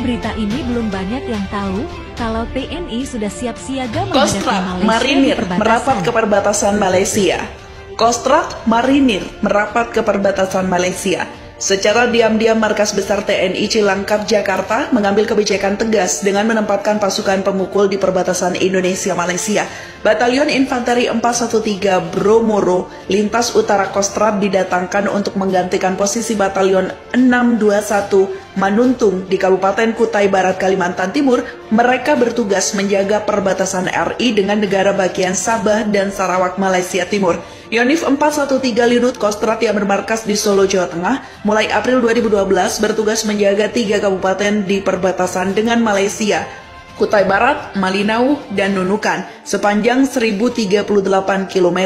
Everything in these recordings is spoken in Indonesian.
berita ini belum banyak yang tahu kalau TNI sudah siap siaga menghadapi Kostrad Malaysia Marinir di perbatasan. merapat ke perbatasan Malaysia. Kostrad Marinir merapat ke perbatasan Malaysia. Secara diam-diam markas besar TNI Cilangkap Jakarta mengambil kebijakan tegas dengan menempatkan pasukan pemukul di perbatasan Indonesia-Malaysia. Batalion Infanteri 413 Bromoro Lintas Utara Kostrad didatangkan untuk menggantikan posisi Batalion 621 Manuntung di Kabupaten Kutai Barat, Kalimantan Timur. Mereka bertugas menjaga perbatasan RI dengan negara bagian Sabah dan Sarawak, Malaysia Timur. Yonif 413 Linut Kostrad yang bermarkas di Solo, Jawa Tengah, mulai April 2012 bertugas menjaga 3 kabupaten di perbatasan dengan Malaysia, Kutai Barat, Malinau, dan Nunukan, sepanjang 1038 km.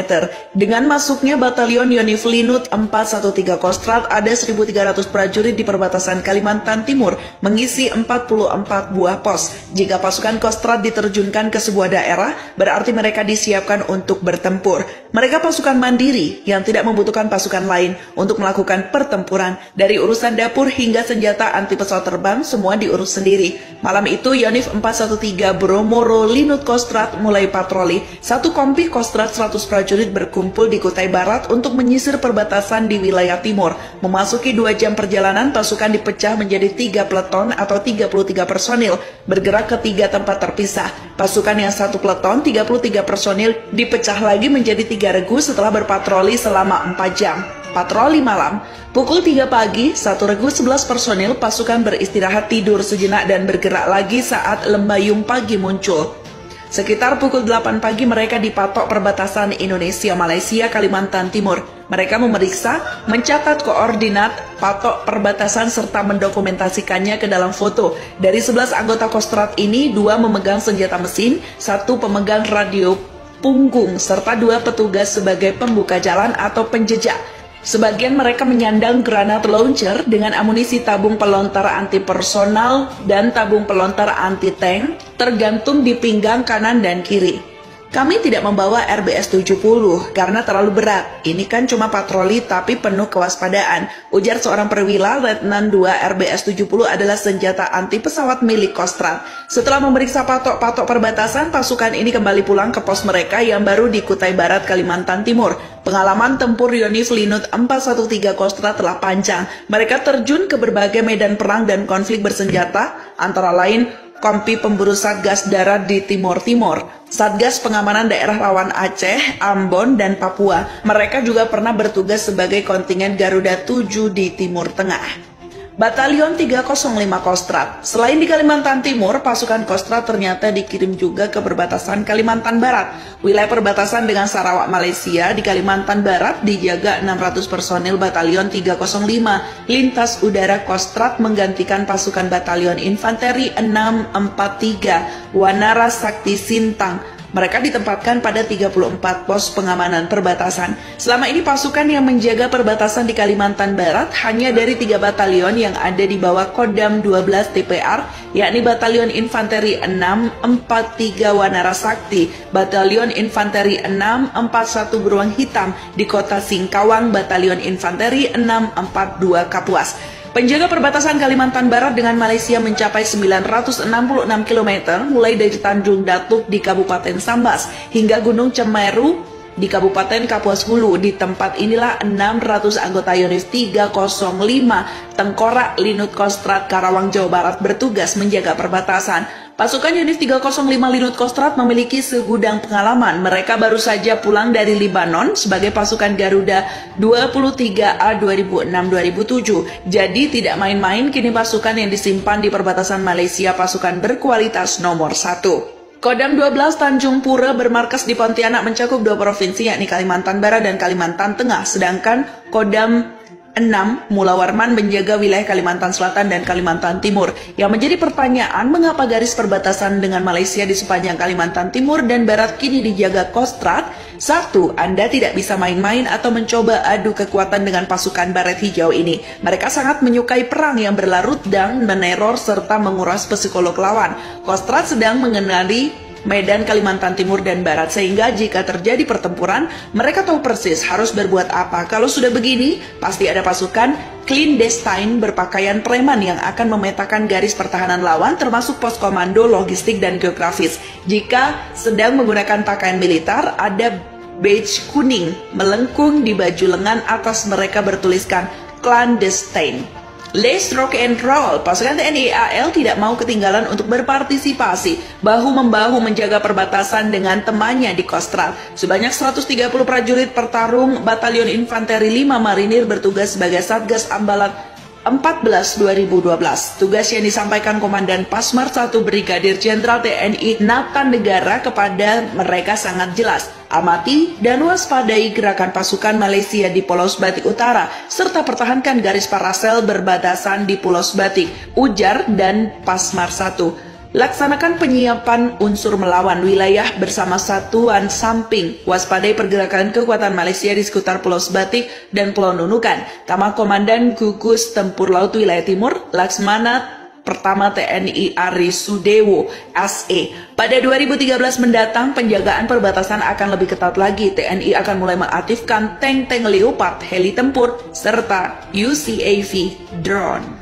Dengan masuknya Batalion Yonif Linut 413 Kostrad, ada 1.300 prajurit di perbatasan Kalimantan Timur, mengisi 44 buah pos. Jika pasukan Kostrad diterjunkan ke sebuah daerah, berarti mereka disiapkan untuk bertempur. Mereka pasukan mandiri yang tidak membutuhkan pasukan lain untuk melakukan pertempuran. Dari urusan dapur hingga senjata anti pesawat terbang, semua diurus sendiri. Malam itu, Yonif 413 Bromoro Linut Kostrad mulai patroli. Satu kompi Kostrad 100 prajurit berkumpul di Kutai Barat untuk menyisir perbatasan di wilayah timur. Memasuki 2 jam perjalanan, pasukan dipecah menjadi 3 peleton atau 33 personil, bergerak ke 3 tempat terpisah. Pasukan yang 1 peleton, 33 personil, dipecah lagi menjadi 3 regu setelah berpatroli selama 4 jam. Patroli malam, pukul 3 pagi, 1 regu 11 personil pasukan beristirahat tidur sejenak dan bergerak lagi saat lembayung pagi muncul. Sekitar pukul 8 pagi mereka dipatok perbatasan Indonesia-Malaysia, Kalimantan Timur. Mereka memeriksa, mencatat koordinat patok perbatasan serta mendokumentasikannya ke dalam foto. Dari 11 anggota Kostrad ini, 2 memegang senjata mesin, 1 pemegang radio punggung, serta 2 petugas sebagai pembuka jalan atau penjejak. Sebagian mereka menyandang granat launcher dengan amunisi tabung pelontar anti personal dan tabung pelontar anti tank tergantung di pinggang kanan dan kiri. Kami tidak membawa RBS 70 karena terlalu berat. Ini kan cuma patroli tapi penuh kewaspadaan, ujar seorang perwira. Letnan 2 RBS 70 adalah senjata anti pesawat milik Kostrad. Setelah memeriksa patok-patok perbatasan, pasukan ini kembali pulang ke pos mereka yang baru di Kutai Barat, Kalimantan Timur. Pengalaman tempur Yonif Linut 413 Kostrad telah panjang. Mereka terjun ke berbagai medan perang dan konflik bersenjata, antara lain Kompi Pemburu Satgas Darat di Timur Timur, Satgas Pengamanan Daerah Rawan Aceh, Ambon, dan Papua. Mereka juga pernah bertugas sebagai kontingen Garuda 7 di Timur Tengah. Batalion 305 Kostrad. Selain di Kalimantan Timur, pasukan Kostrad ternyata dikirim juga ke perbatasan Kalimantan Barat. Wilayah perbatasan dengan Sarawak, Malaysia di Kalimantan Barat dijaga 600 personil Batalion 305 Lintas Udara Kostrad menggantikan pasukan Batalion Infanteri 643 Wanara Sakti Sintang. Mereka ditempatkan pada 34 pos pengamanan perbatasan. Selama ini pasukan yang menjaga perbatasan di Kalimantan Barat hanya dari 3 batalion yang ada di bawah Kodam 12 TPR, yakni Batalion Infanteri 643 Wanara Sakti, Batalion Infanteri 641 Beruang Hitam di Kota Singkawang, Batalion Infanteri 642 Kapuas. Penjaga perbatasan Kalimantan Barat dengan Malaysia mencapai 966 km, mulai dari Tanjung Datuk di Kabupaten Sambas hingga Gunung Cemeru di Kabupaten Kapuas Hulu. Di tempat inilah 600 anggota Yonif 305 Tengkorak Linut Kostrad Karawang, Jawa Barat bertugas menjaga perbatasan. Pasukan Yonif 305 Linut Kostrad memiliki segudang pengalaman. Mereka baru saja pulang dari Libanon sebagai pasukan Garuda 23A 2006-2007. Jadi tidak main-main, kini pasukan yang disimpan di perbatasan Malaysia pasukan berkualitas nomor 1. Kodam 12 Tanjung Pura bermarkas di Pontianak mencakup 2 provinsi yakni Kalimantan Barat dan Kalimantan Tengah, sedangkan Kodam 6 Mula Warman menjaga wilayah Kalimantan Selatan dan Kalimantan Timur. Yang menjadi pertanyaan, mengapa garis perbatasan dengan Malaysia di sepanjang Kalimantan Timur dan Barat kini dijaga Kostrad? 1. Anda tidak bisa main-main atau mencoba adu kekuatan dengan pasukan Baret Hijau ini. Mereka sangat menyukai perang yang berlarut dan meneror serta menguras psikolog lawan. Kostrad sedang mengenali Medan, Kalimantan Timur dan Barat, sehingga jika terjadi pertempuran, mereka tahu persis harus berbuat apa. Kalau sudah begini, pasti ada pasukan clandestine berpakaian preman yang akan memetakan garis pertahanan lawan, termasuk pos komando, logistik, dan geografis. Jika sedang menggunakan pakaian militer, ada badge kuning melengkung di baju lengan, atas mereka bertuliskan clandestine. Let's rock and roll. Pasukan TNI AL tidak mau ketinggalan untuk berpartisipasi, bahu-membahu menjaga perbatasan dengan temannya di Kostrad. Sebanyak 130 prajurit pertarung Batalion Infanteri 5 Marinir bertugas sebagai Satgas Ambalat 14-2012. Tugas yang disampaikan Komandan Pasmar 1 Brigadir Jenderal TNI Natan Negara kepada mereka sangat jelas. Amati dan waspadai gerakan pasukan Malaysia di Pulau Batik Utara, serta pertahankan garis parasel berbatasan di Pulau Batik, ujar dan Pasmar 1. Laksanakan penyiapan unsur melawan wilayah bersama satuan samping. Waspadai pergerakan kekuatan Malaysia di sekitar Pulau Batik dan Pulau Nunukan. Tama Komandan Gugus Tempur Laut Wilayah Timur, Laksmana Pertama TNI Ari Sudewo, SE. Pada 2013 mendatang, penjagaan perbatasan akan lebih ketat lagi. TNI akan mulai mengaktifkan tank-tank Leopard, heli tempur, serta UCAV drone.